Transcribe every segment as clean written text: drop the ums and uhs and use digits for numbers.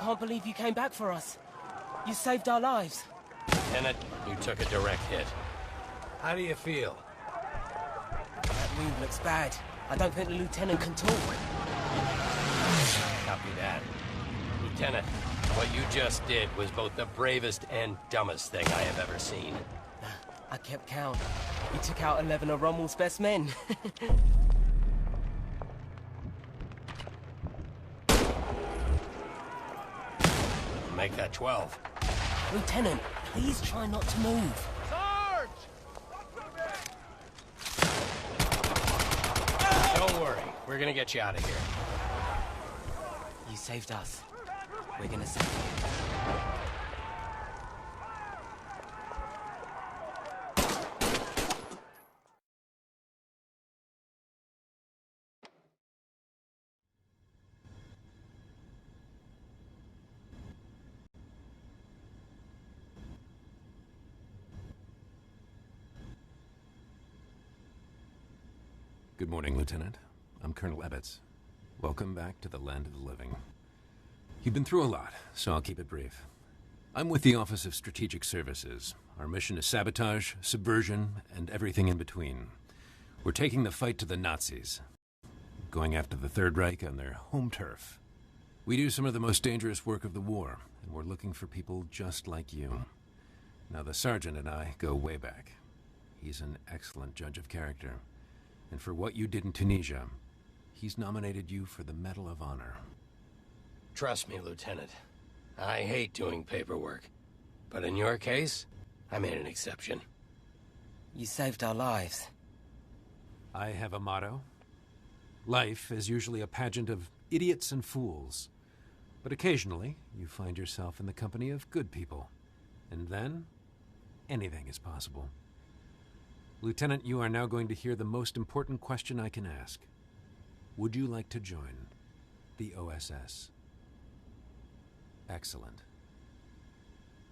can't believe you came back for us. You saved our lives. Lieutenant, you took a direct hit. How do you feel? That wound looks bad. I don't think the Lieutenant can talk. Copy that. Lieutenant, what you just did was both the bravest and dumbest thing I have ever seen. I kept count. You took out 11 of Rommel's best men. Make that 12. Lieutenant, please try not to move. Sarge! Don't worry, we're gonna get you out of here. You saved us. We're gonna save you. Good morning, Lieutenant. I'm Colonel Ebbets. Welcome back to the land of the living. You've been through a lot, so I'll keep it brief. I'm with the Office of Strategic Services. Our mission is sabotage, subversion, and everything in between. We're taking the fight to the Nazis, going after the Third Reich on their home turf. We do some of the most dangerous work of the war, and we're looking for people just like you. Now, the Sergeant and I go way back. He's an excellent judge of character. And for what you did in Tunisia, he's nominated you for the Medal of Honor. Trust me, Lieutenant. I hate doing paperwork. But in your case, I made an exception. You saved our lives. I have a motto. Life is usually a pageant of idiots and fools. But occasionally, you find yourself in the company of good people. And then, anything is possible. Lieutenant, you are now going to hear the most important question I can ask. Would you like to join the OSS? Excellent.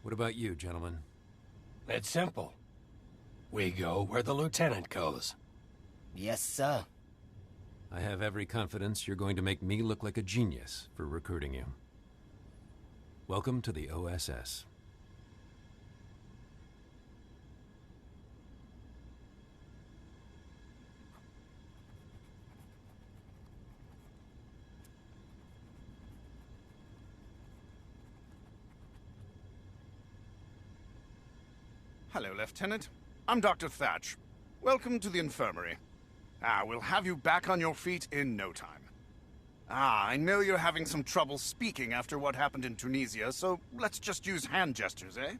What about you, gentlemen? It's simple. We go where the Lieutenant goes. Yes, sir. I have every confidence you're going to make me look like a genius for recruiting you. Welcome to the OSS. Hello, Lieutenant. I'm Dr. Thatch. Welcome to the infirmary. We'll have you back on your feet in no time. I know you're having some trouble speaking after what happened in Tunisia, so let's just use hand gestures, eh?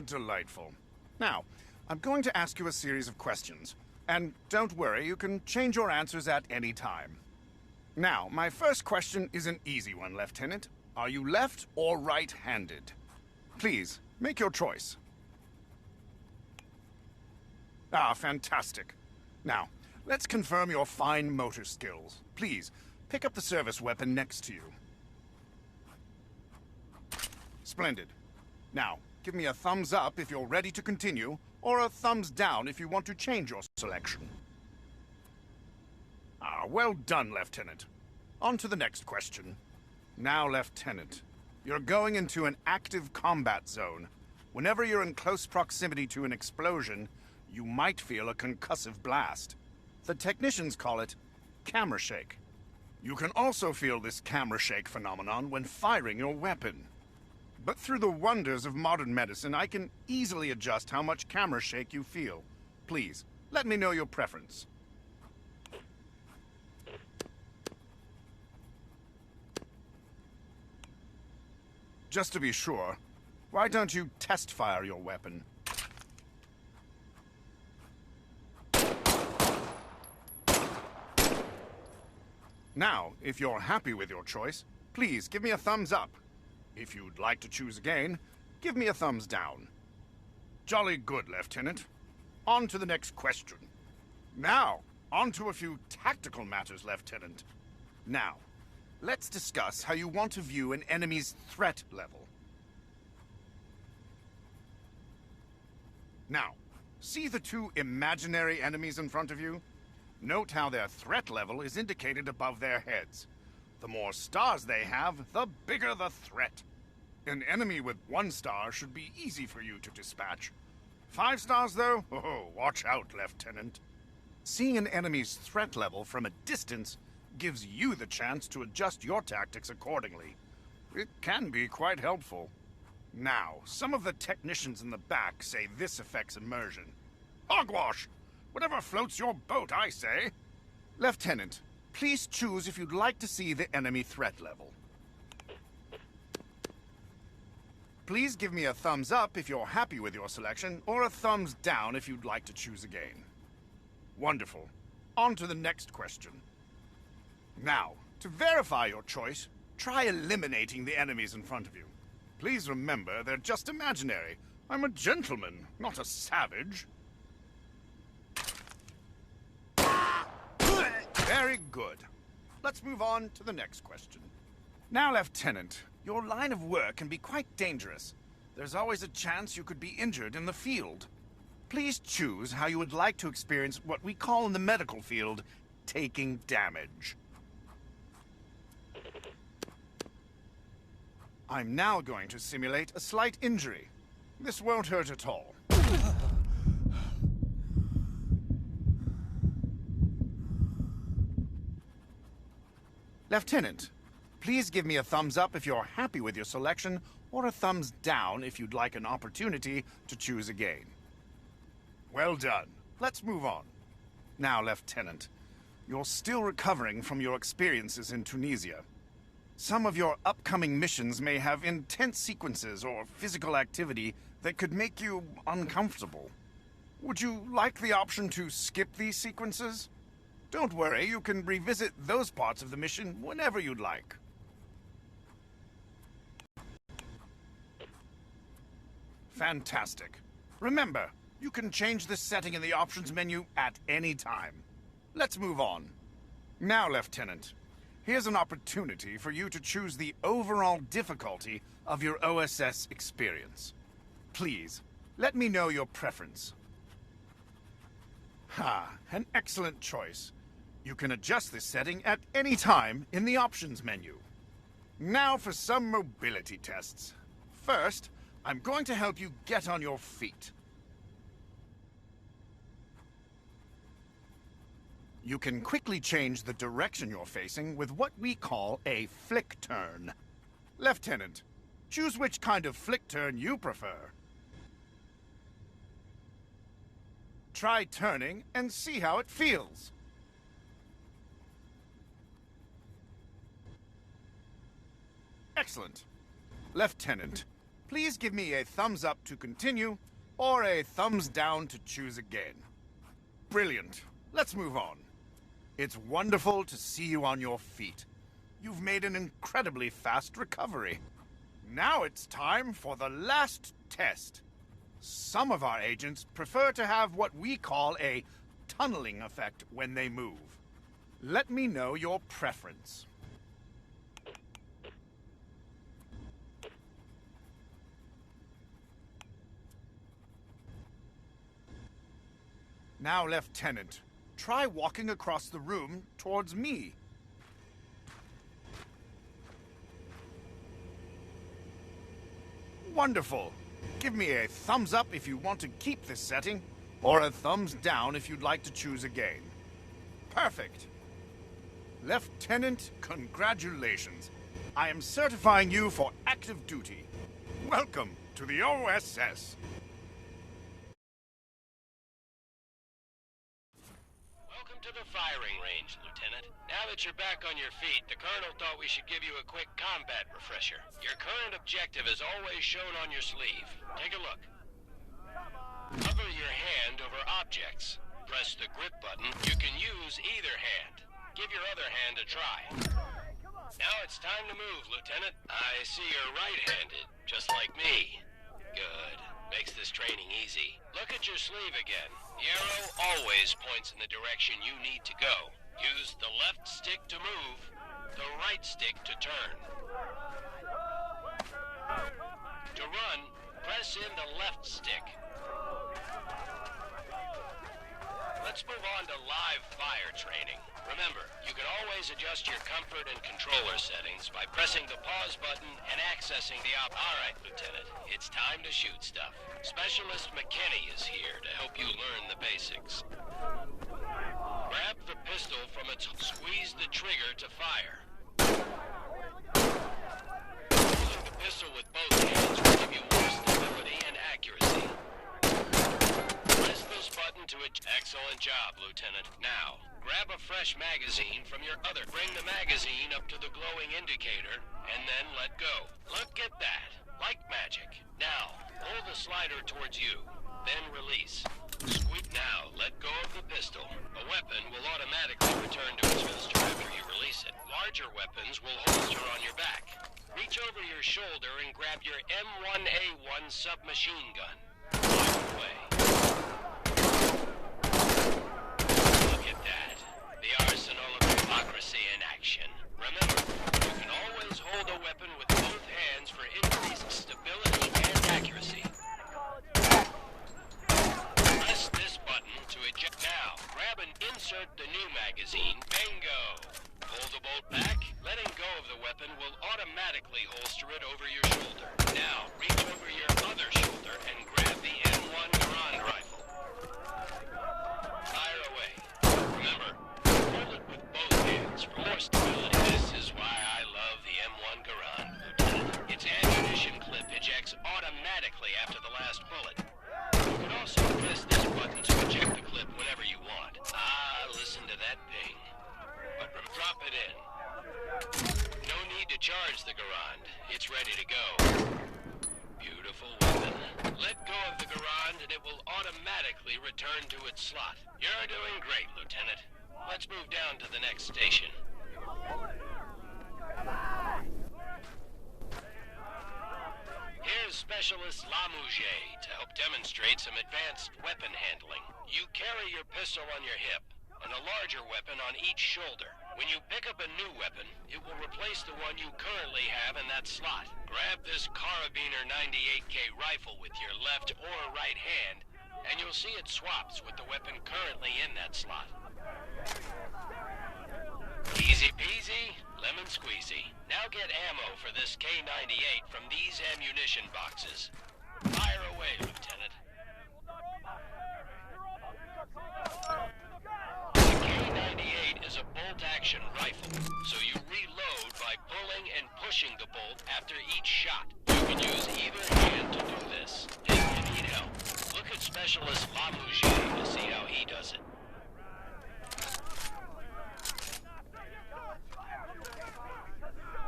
Delightful. Now, I'm going to ask you a series of questions. And don't worry, you can change your answers at any time. Now, my first question is an easy one, Lieutenant. Are you left or right-handed? Please, make your choice. Fantastic. Now, let's confirm your fine motor skills. Please, pick up the service weapon next to you. Splendid. Now, give me a thumbs up if you're ready to continue, or a thumbs down if you want to change your selection. Well done, Lieutenant. On to the next question. Now, Lieutenant, you're going into an active combat zone. Whenever you're in close proximity to an explosion, you might feel a concussive blast. The technicians call it camera shake. You can also feel this camera shake phenomenon when firing your weapon. But through the wonders of modern medicine, I can easily adjust how much camera shake you feel. Please, let me know your preference. Just to be sure, why don't you test fire your weapon? Now, if you're happy with your choice, please give me a thumbs up. If you'd like to choose again, give me a thumbs down. Jolly good, Lieutenant. On to the next question. Now, on to a few tactical matters, Lieutenant. Now, let's discuss how you want to view an enemy's threat level. Now, see the two imaginary enemies in front of you? Note how their threat level is indicated above their heads. The more stars they have, the bigger the threat. An enemy with 1 star should be easy for you to dispatch. 5 stars, though? Oh, watch out, Lieutenant. Seeing an enemy's threat level from a distance gives you the chance to adjust your tactics accordingly. It can be quite helpful. Now, some of the technicians in the back say this affects immersion. Hogwash! Whatever floats your boat, I say. Lieutenant, please choose if you'd like to see the enemy threat level. Please give me a thumbs up if you're happy with your selection, or a thumbs down if you'd like to choose again. Wonderful. On to the next question. Now, to verify your choice, try eliminating the enemies in front of you. Please remember, they're just imaginary. I'm a gentleman, not a savage. Very good. Let's move on to the next question. Now, Lieutenant, your line of work can be quite dangerous. There's always a chance you could be injured in the field. Please choose how you would like to experience what we call in the medical field, taking damage. I'm now going to simulate a slight injury. This won't hurt at all. Lieutenant, please give me a thumbs up if you're happy with your selection, or a thumbs down if you'd like an opportunity to choose again. Well done. Let's move on. Now, Lieutenant, you're still recovering from your experiences in Tunisia. Some of your upcoming missions may have intense sequences or physical activity that could make you uncomfortable. Would you like the option to skip these sequences? Don't worry, you can revisit those parts of the mission whenever you'd like. Fantastic. Remember, you can change the setting in the options menu at any time. Let's move on. Now, Lieutenant, here's an opportunity for you to choose the overall difficulty of your OSS experience. Please, let me know your preference. An excellent choice. You can adjust this setting at any time in the options menu. Now for some mobility tests. First, I'm going to help you get on your feet. You can quickly change the direction you're facing with what we call a flick turn. Lieutenant, choose which kind of flick turn you prefer. Try turning and see how it feels. Excellent. Lieutenant, please give me a thumbs up to continue, or a thumbs down to choose again. Brilliant. Let's move on. It's wonderful to see you on your feet. You've made an incredibly fast recovery. Now it's time for the last test. Some of our agents prefer to have what we call a tunneling effect when they move. Let me know your preference. Now, Lieutenant, try walking across the room towards me. Wonderful. Give me a thumbs up if you want to keep this setting, or a thumbs down if you'd like to choose again. Perfect. Lieutenant, congratulations. I am certifying you for active duty. Welcome to the OSS. Welcome to the firing range, Lieutenant. Now that you're back on your feet, the Colonel thought we should give you a quick combat refresher. Your current objective is always shown on your sleeve. Take a look. Hover your hand over objects. Press the grip button. You can use either hand. Give your other hand a try. Now it's time to move, Lieutenant. I see you're right-handed, just like me. Good. Makes this training easy. Look at your sleeve again. The arrow always points in the direction you need to go. Use the left stick to move, the right stick to turn. To run, press in the left stick. Let's move on to live fire training. Remember, you can always adjust your comfort and controller settings by pressing the pause button and accessing the All right, Lieutenant, it's time to shoot stuff. Specialist McKinney is here to help you learn the basics. Grab the pistol from its... Squeeze the trigger to fire. Holding the pistol with both hands will give you more stability and accuracy. Press this button to... Excellent job, Lieutenant. Now, grab a fresh magazine from your other... Bring the magazine up to the glowing indicator, and then let go. Look at that. Like magic. Now, pull the slider towards you, then release. Squeak now, let go of the pistol. A weapon will automatically return to its holster after you release it. Larger weapons will holster on your back. Reach over your shoulder and grab your M1A1 submachine gun. Fire away. Look at that. The arsenal of democracy in action. Remember, you can always hold a weapon with both hands for increased stability and accuracy. Press this button to eject now. Grab and insert the new magazine. Bingo! Pull the bolt back. Letting go of the weapon will automatically holster it over your shoulder. Now, reach over your other shoulder and grab the M1 Garand rifle. Fire away. Remember, hold it with both hands for more stability. This is why I love the M1 Garand, Lieutenant. Its ammunition clip ejects automatically after the last bullet. You can also press this button to eject the clip whenever you want. Ah, listen to that ping. But drop it in. No need to charge the Garand. It's ready to go. Beautiful weapon. Let go of the Garand and it will automatically return to its slot. You're doing great, Lieutenant. Let's move down to the next station. Here's Specialist Lamouche to help demonstrate some advanced weapon handling. You carry your pistol on your hip, and a larger weapon on each shoulder. When you pick up a new weapon, it will replace the one you currently have in that slot. Grab this Carabiner 98K rifle with your left or right hand, and you'll see it swaps with the weapon currently in that slot. Easy peasy, lemon squeezy. Now get ammo for this K98 from these ammunition boxes. Fire away, Lieutenant. The K98 is a bolt-action rifle, so you reload by pulling and pushing the bolt after each shot. You can use either hand to do this. If you need help, look at Specialist Lamouche to see how he does it.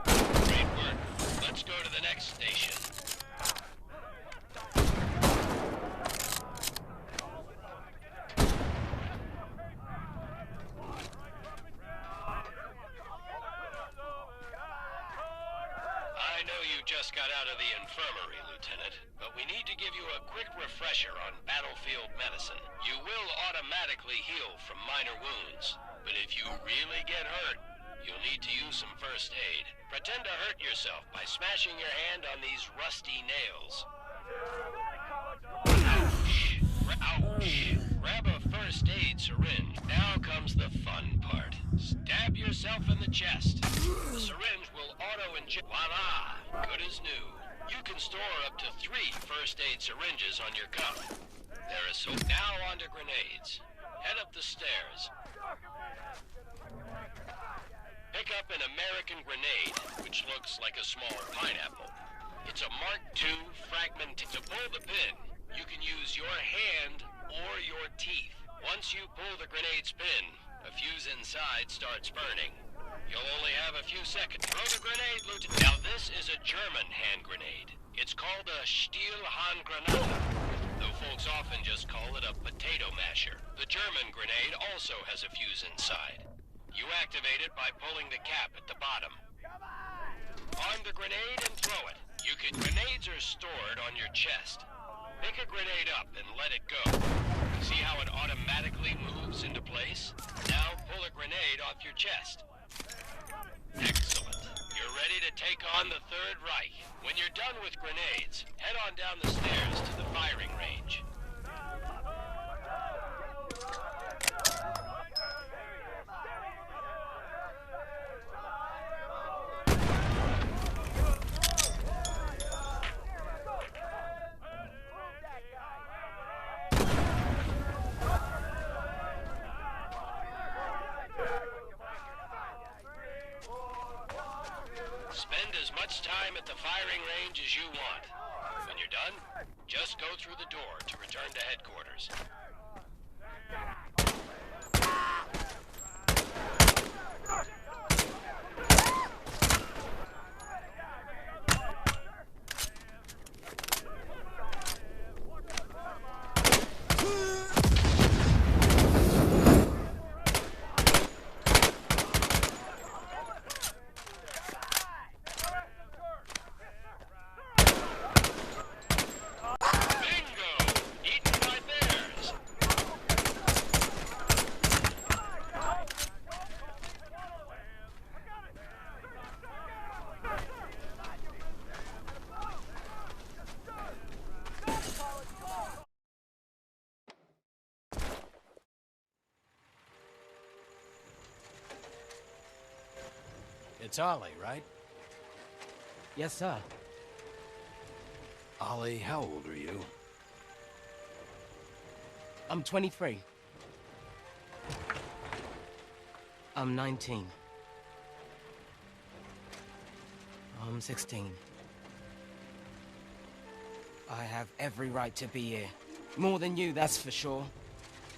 Great work. Let's go to the next station. I know you just got out of the infirmary, Lieutenant, but we need to give you a quick refresher on battlefield medicine. You will automatically heal from minor wounds, but if you really get hurt, you'll need to use some first aid. Pretend to hurt yourself by smashing your hand on these rusty nails. Ouch! Ouch! Grab a first aid syringe. Now comes the fun part. Stab yourself in the chest. The syringe will auto-inject. Voila! Good as new. You can store up to 3 first aid syringes on your cuff. There is so... Now on to grenades. Head up the stairs. Pick up an American grenade, which looks like a small pineapple. It's a Mark II fragment. To pull the pin, you can use your hand or your teeth. Once you pull the grenade's pin, a fuse inside starts burning. You'll only have a few seconds. Throw the grenade, Lieutenant. Now this is a German hand grenade. It's called a Stielhandgranate, though folks often just call it a potato masher. The German grenade also has a fuse inside. You activate it by pulling the cap at the bottom. Arm the grenade and throw it. Grenades are stored on your chest. Pick a grenade up and let it go. See how it automatically moves into place? Now pull a grenade off your chest. Excellent. You're ready to take on the Third Reich. When you're done with grenades, head on down the stairs to the firing range. the firing range as you want. When you're done, just go through the door to return to headquarters. It's Ollie, right? Yes, sir. Ollie, how old are you? I'm 23. I'm 19. I'm 16. I have every right to be here. More than you, that's for sure.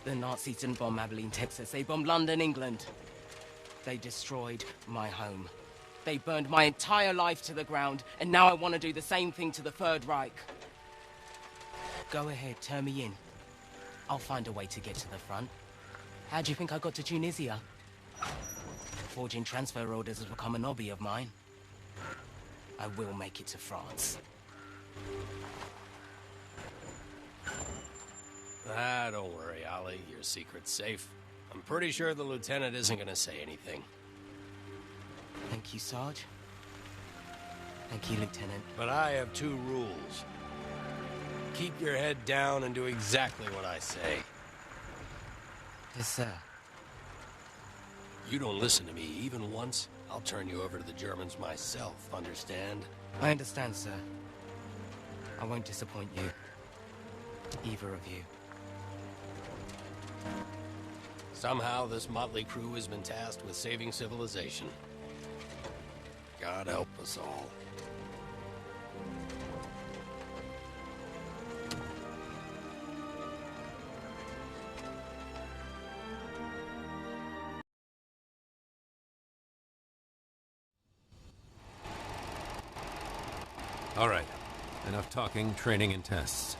The Nazis didn't bomb Abilene, Texas. They bombed London, England. They destroyed my home. They burned my entire life to the ground, and now I want to do the same thing to the Third Reich. Go ahead, turn me in. I'll find a way to get to the front. How do you think I got to Tunisia? Forging transfer orders has become an hobby of mine. I will make it to France. Don't worry, Ollie. Your secret's safe. I'm pretty sure the lieutenant isn't gonna say anything. Thank you, Sarge. Thank you, Lieutenant. But I have two rules. Keep your head down and do exactly what I say. Yes, sir. You don't listen to me even once, I'll turn you over to the Germans myself, understand? I understand, sir. I won't disappoint you. Either of you. Somehow this motley crew has been tasked with saving civilization. God help us all. All right. Enough talking, training, and tests.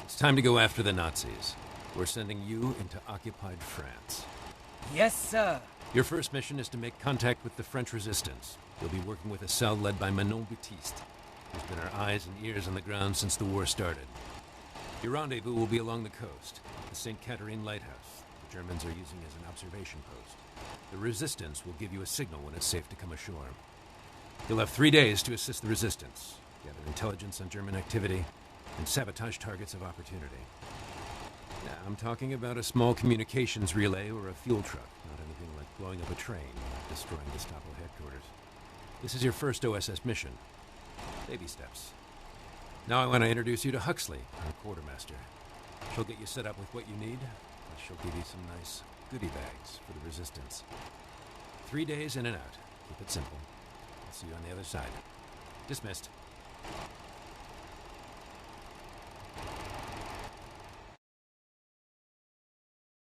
It's time to go after the Nazis. We're sending you into occupied France. Yes, sir. Your first mission is to make contact with the French resistance. You'll be working with a cell led by Manon Baptiste, who's been our eyes and ears on the ground since the war started. Your rendezvous will be along the coast, the St. Catherine Lighthouse. The Germans are using as an observation post. The resistance will give you a signal when it's safe to come ashore. You'll have 3 days to assist the resistance, gather intelligence on German activity, and sabotage targets of opportunity. Now, I'm talking about a small communications relay or a fuel truck, not anything like blowing up a train or destroying Gestapo headquarters. This is your first OSS mission. Baby steps. Now I want to introduce you to Huxley, our quartermaster. She'll get you set up with what you need, and she'll give you some nice goodie bags for the resistance. 3 days in and out. Keep it simple. I'll see you on the other side. Dismissed.